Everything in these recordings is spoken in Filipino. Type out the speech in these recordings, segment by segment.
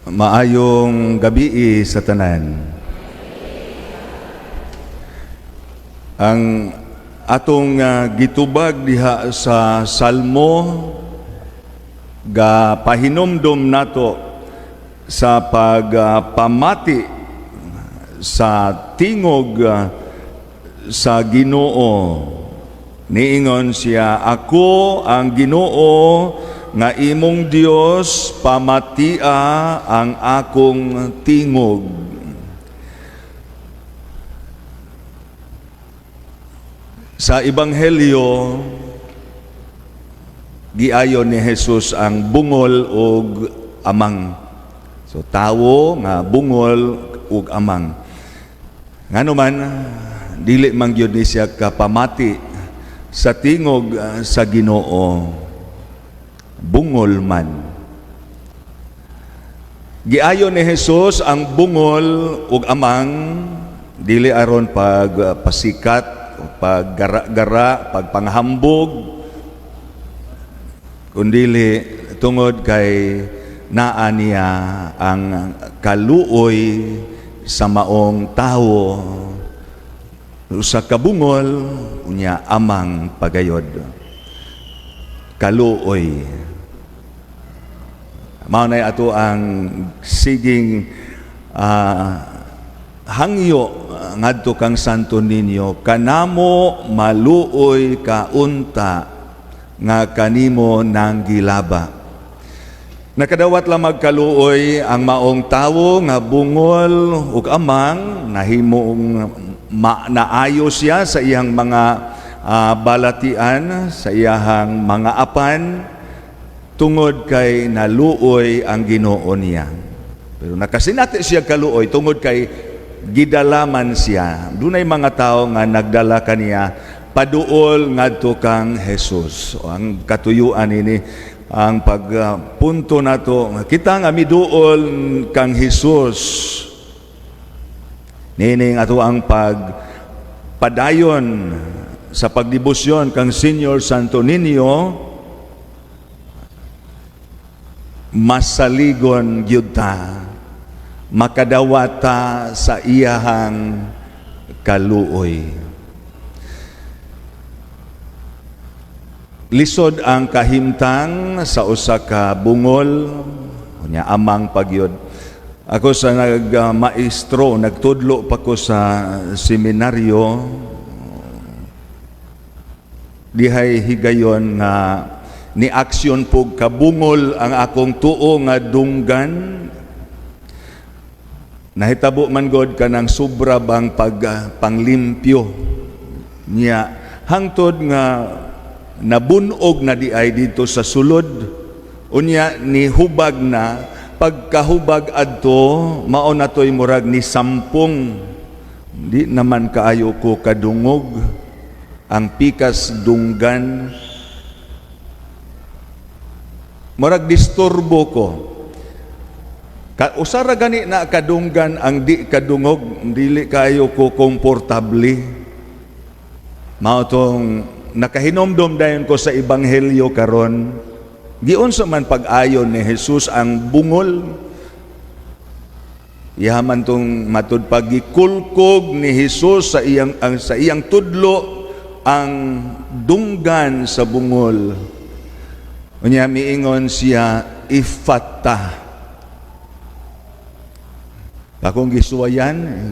Maayong gabi sa tanan. Ang atong gitubag diha sa Salmo ga pahinomdom nato sa pagpamati sa tingog sa Ginoo. Niingon siya, "Ako ang Ginoo nga imong Dios, pamatia ang akong tingog." Sa Ebanghelyo, giayon ni Jesus ang bungol ug amang. So tawo nga bungol ug amang. Nganuman dili man gyud ni siya kapamati sa tingog sa Ginoo. Bungol man. Giayon ni Jesus ang bungol ug amang dili aron pagpasikat, paggara-gara, pagpanghambog, kundili tungod kay naa niya ang kaluoy sa maong tawo. Usa ka bungol unya amang pagayod. Kaluoy. Mao na ato ang siging hangyo ngadto kang Santo Niño, kanamo maluoy kaunta nga kanimo nang gilaba. Nakadawat lang magkaluoy ang maong tawo nga bungol ug amang nahimong naayo siya sa iyang mga balatian, sa iyang mga apan, tungod kay naluoy ang Ginoo niya. Pero nakasinati siya kaluoy tungod kay gidalaman siya. Dunay mga tao nga nagdala kaniya paduol ngadto kang Jesus. O, ang katuyuan ini ang pagpunto nato, kita nga miduol kang Jesus. Nining ato ang pagpadayon sa pagdibusyon kang Senior Santo Niño, masaligon gyud ta, makadawata sa iyahang kaluoy. Lisod ang kahimtang sa usa ka bungol, unya amang pagyod. Ako sa maestro, nagtudlo pa ko sa seminaryo, dihay higayon nga ni aksyon pug kabungol ang akong tuo nga dunggan. Nahitabo man god kanang sobra bang panglimpyo niya hangtod nga nabunog na diay dito sa sulod, unya ni hubag na pagkahubag adto mao na toy murag ni sampung. Di naman kaayo ko kadungog ang pikas dunggan, murag disturbo ko. Usara gani na kadunggan ang di kadungog, dili kayo ko komportable. Mao tong nakahinomdom dayon ko sa Ebanghelyo karon. Giunsa man pag-ayon ni Jesus ang bungol. Yaman tong matud pagikulkog ni Jesus sa iyang tudlo ang dunggan sa bungol. Unya miingon siya, "Ifata." Akong gisuwayan,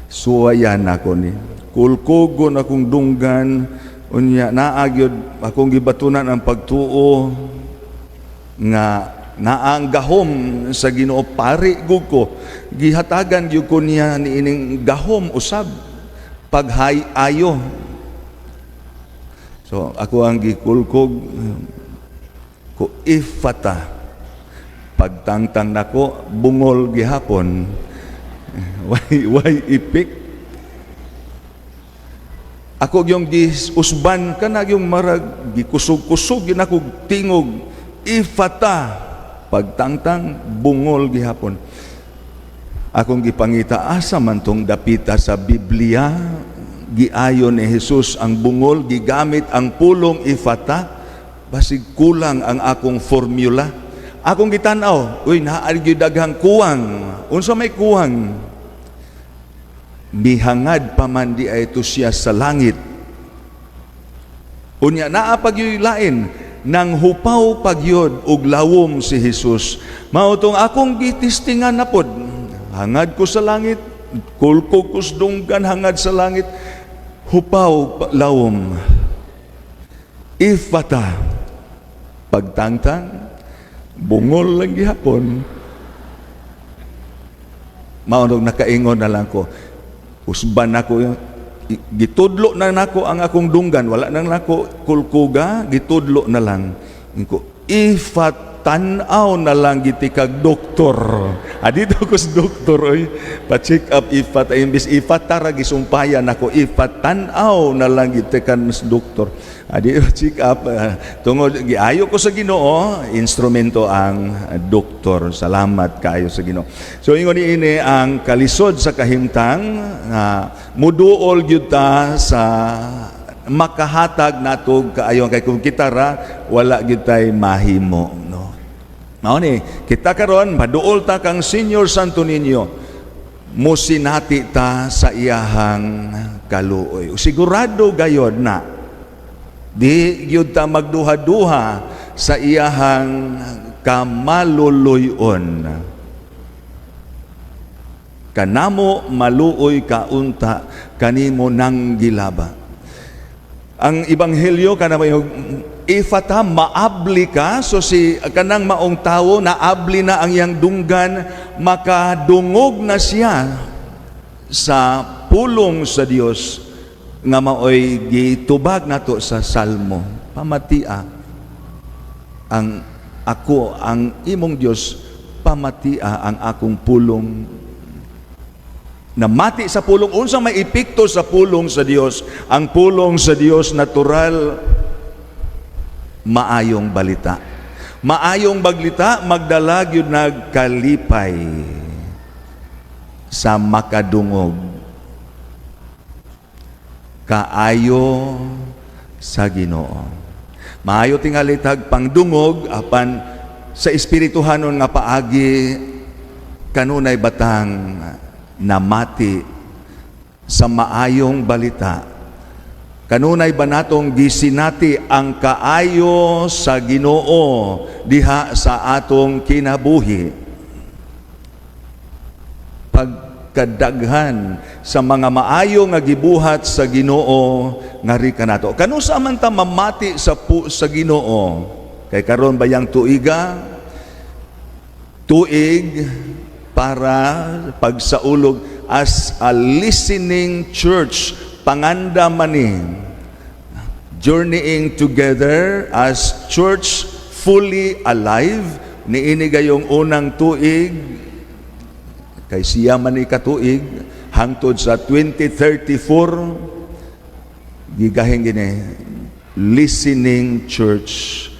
suwayan ako ni. Kulkogon akong dunggan, unya naagyod akong gibatunan ang pagtuo nga naang gahom sa Ginoo, pari gud ko. Gihatagan gyud ko niya niining gahom usab paghay-ayo. So ako ang gikulkog ko, "Ifata." Pagtangtang nako, bungol gihapon. Way ipik. Ako yung giusban ka na yung marag, gikusog-kusog yun ako tingog, "Ifata." Pagtangtang, bungol gihapon. Akong gipangita, asa man tong dapita sa Biblia, giayon ni Jesus ang bungol, gigamit ang pulong ifata, basig kulang ang akong formula. akong gitan-aw, uy, naa gyud daghang kuwang. Unsa may kuwang? Mihangad pa man di ay ito siya sa langit. Unya naa pagyoy lain nang hupaw pagyod og lawom si Jesus. Mao tong akong gitistingan na pod. Hangad ko sa langit, kulko kusdunggan hangad sa langit, hupaw lawom. Ifata, pagtangtang, bungol lang gihapon. Mao nung nakaingon na lang ko, usban ako, gitudlo na nako ang akong dunggan, wala nang nako kulkuga, gitudlo na lang. Inko, ifatanaw na lang gitikag doktor. Dito ko sa doktor, oy, pa-check up imbis ifatara gisumpayan ako, ifatanaw na lang gitikan sa doktor. Dito check up, tungod, giayo ko sa Ginoo, instrumento ang doktor. Salamat kaayo sa Ginoo. So ingon ini ang kalisod sa kahimtang, muduol gyud ta sa makahatag natog kaayo kay kung kita ra wala gyud tay mahimo, no. Mao ni kita karon maduol ta kang Senior Santo Niño, musinati ta sa iyahang kaluoy. Sigurado gayod na di gyud ta magduha-duha sa iyahang kamaluluyon. Kanamo maluoy kaunta, kanimo nang gilaba. Ang ebanghelyo kanamo ifata maabli ka, so si kanang maong tawo naabli na ang iyang dunggan, makadungog na siya sa pulong sa Dios nga maoy gitubag nato sa salmo. Pamatia ang ako ang imong Dios, pamatia ang akong pulong. Namati sa pulong, unsang may epekto sa pulong sa Dios? Ang pulong sa Dios natural, maayong balita. Maayong balita magdala gyud nagkalipay sa makadungog. Kaayo sa Ginoo. Maayo tingali tag pangdungog apan sa espirituhanon nga paagi kanunay batang namati sa maayong balita. Kanunay ba natong gisinati ang kaayo sa Ginoo diha sa atong kinabuhi? Pagkadaghan sa mga maayo nga gibuhat sa Ginoo ngari kanato. Kanusa man ta mamati sa Ginoo? Kay karon bayang tuig para pagsaulog as a listening church, panganda maning journeying together as church fully alive. Niini gayong unang tuig kay siya man ikatuig hangtod sa 2034 gigahing gini listening church,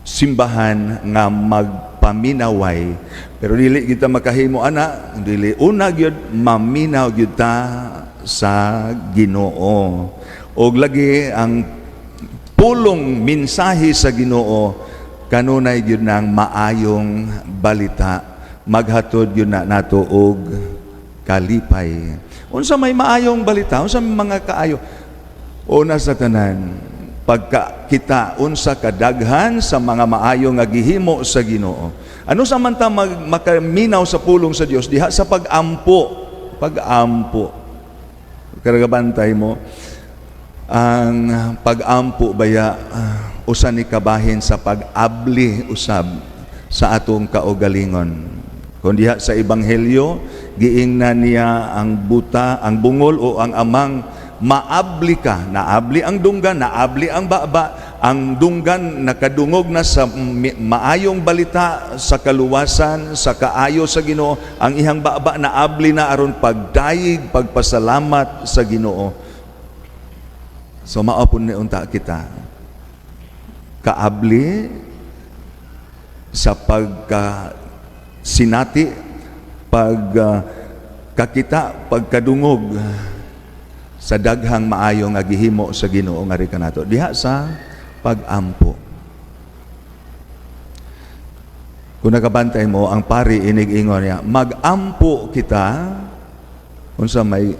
simbahan nga magpaminaway. Pero dili kita makahimo ana, dili una gyud maminaw gyud ta sa Ginoo. Og lagi ang pulong mensahe sa Ginoo kanunay gyud nang maayong balita, maghatod gyud na nato og kalipay. Unsa may maayong balita? Unsa may mga kaayo? Una sa tanan, pagka kita unsa kadaghan sa mga maayo nga gihimo sa Ginoo. Ano sa man ta makaminaw sa pulong sa Dios diha sa pag-ampo. Pag-ampo. Karagabantay mo ang pag-ampo baya usa ni kabahin sa pag-abli usab sa atong kaugalingon. Kung diha sa ebanghelyo giingnan niya ang buta, ang bungol o ang amang maabli ka, naabli ang dunggan, naabli ang baba, ang dunggan nakadungog na sa maayong balita sa kaluwasan, sa kaayo sa Ginoo, ang ihang baba naabli na aron pagdayig, pagpasalamat sa Ginoo. So maapon ni unta kita kaabli sa pagkasinati, pagkakita, pagkadungog sa daghang maayo nga gihimo sa Ginoo nga ri kanato diha sa pag-ampo. Kung nakabantay mo, ang pari inig-ingon niya, magampo kita, unsa may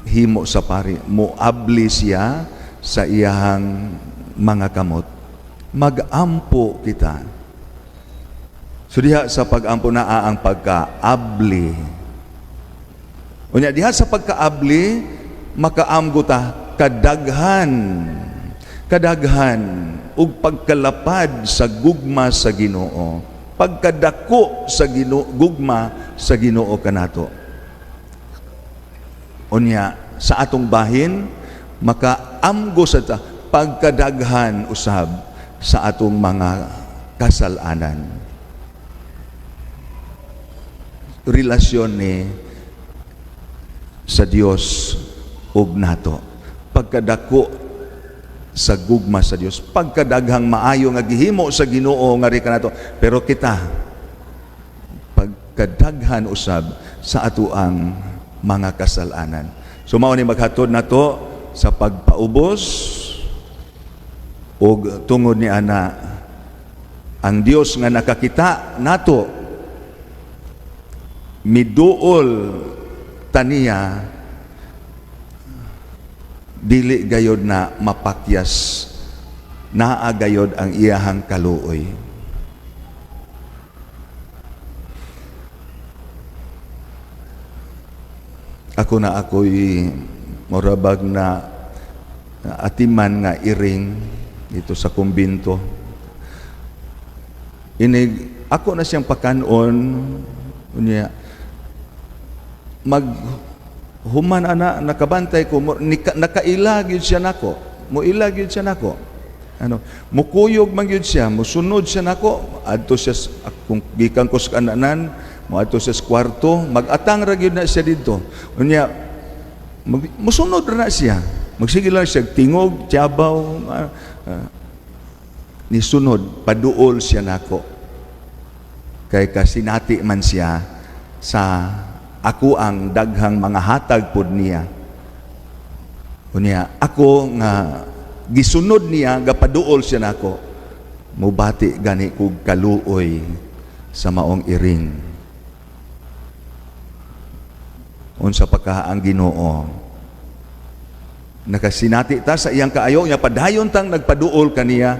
himo sa pari, muabli siya sa iyahang mga kamot. Magampo kita. So diha sa pag-ampo naa ang pagkaabli. Unya diha sa pagkaabli, makaamgo ta kadaghan ug pagkalapad sa gugma sa Ginoo. Pagkadako sa gugma sa Ginoo kanato. Unya sa atong bahin makaamgo sa ta pagkadaghan usab sa atong mga kasalanan. Relasyon ni sa Dios ug nato. Pagkadako sa gugma sa Dios, pagkadaghang maayo nga gihimo sa Ginoo nga ri kanato, pero kita pagkadaghan usab sa ato ang mga kasalanan. So mao ni maghatod nato sa pagpaubos ug tungod ni ana ang Dios nga nakakita nato miduol taniya dili gayod na mapakyas naa gayod ang iyahang kaluoy. Ako'y morabag na atiman nga iring dito sa kumbinto. Inig ako na siyang pakanon unya human ana nakabantay ko nakailag yun siya nako, muilag yun siya nako, mukuyog man yun siya, musunod siya nako, adto siya kung gikan ko sa kananan mo adto siya sa kwarto, magatang ra gyud na siya dito unya musunod ra na siya, magsige lang siya tingog tiyabaw, nisunod paduol siya nako kay kasinati man siya sa ako ang daghang mga hatag pod niya. Unya ako nga gisunod niya gapaduol siya nako. Mubati gani kog kaluoy sa maong iring. Unsa pa ka ang Ginoo? Nakasinati ta sa iyang kaayo nya padayon tang nagpaduol kaniya.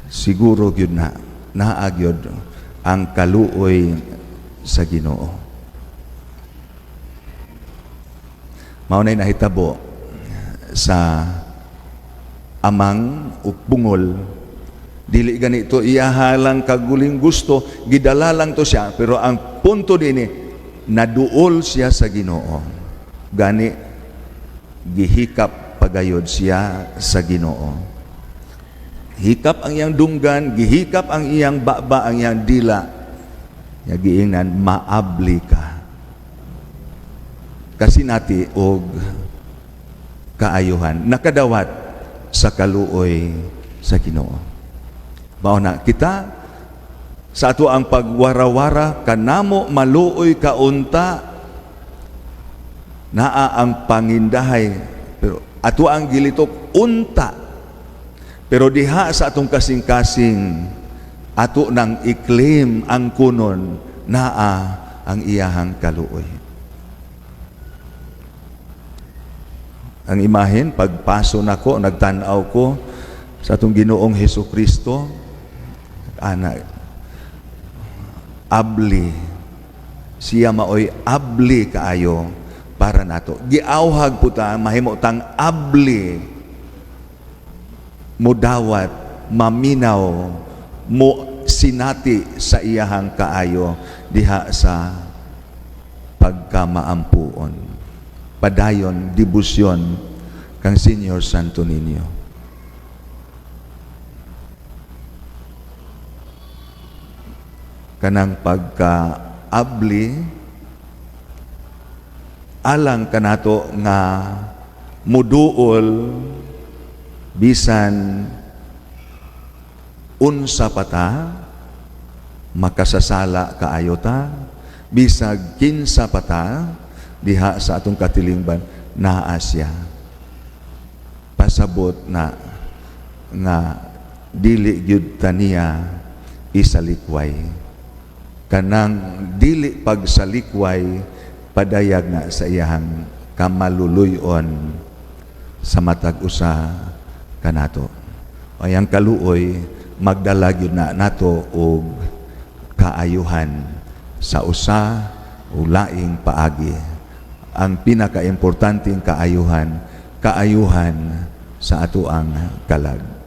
Siguro gyud na naagyod ang kaluoy sa Ginoo. Maunay nahitabo sa amang ug bungol, dili ganito iyahalang kaguling gusto, gidala lang to siya, pero ang punto dinhi naduol siya sa Ginoo. Gani gihikap pagayod siya sa Ginoo. Hikap ang iyang dunggan, gihikap ang iyang baba, ang iyang dila. Giingnan maabli ka. Kasinati og kaayuhan nakadawat sa kaluoy sa Ginoo. Mao na kita sa ato ang pagwarawara kanamo maluoy kaunta naa ang pangindahay, pero ato ang gilitok unta, pero diha sa atong kasing-kasing ato nang i-claim ang kunon naa ang iyahang kaluoy. Ang imahen, pagpaso nako, nagtanaw ko sa atong Ginoong Hesukristo, abli. Siya maoy abli kaayo para nato. Giawhag po ta, mahimo tang abli. Mudawat, maminaw, mo sinati sa iyahang kaayo diha sa pagkamaampuon. Padayon, dibusyon kang Senior Santo Niño. Kanang pagkaabli alang kanato nga muduol bisan unsa pata makasasala kaayo ta, bisag kinsa pata diha sa atong katilingban naa siya. Pasabot na nga dili gyud taniya isalikway. Kanang dili pagsalikway padayag na sa iyang kamaluluyon sa matag usa kanato. Ay ang kaluoy magdala gyud na nato og kaayuhan sa usa o laing paagi. Ang pinakaimportanteng kaayuhan sa atoang kalag.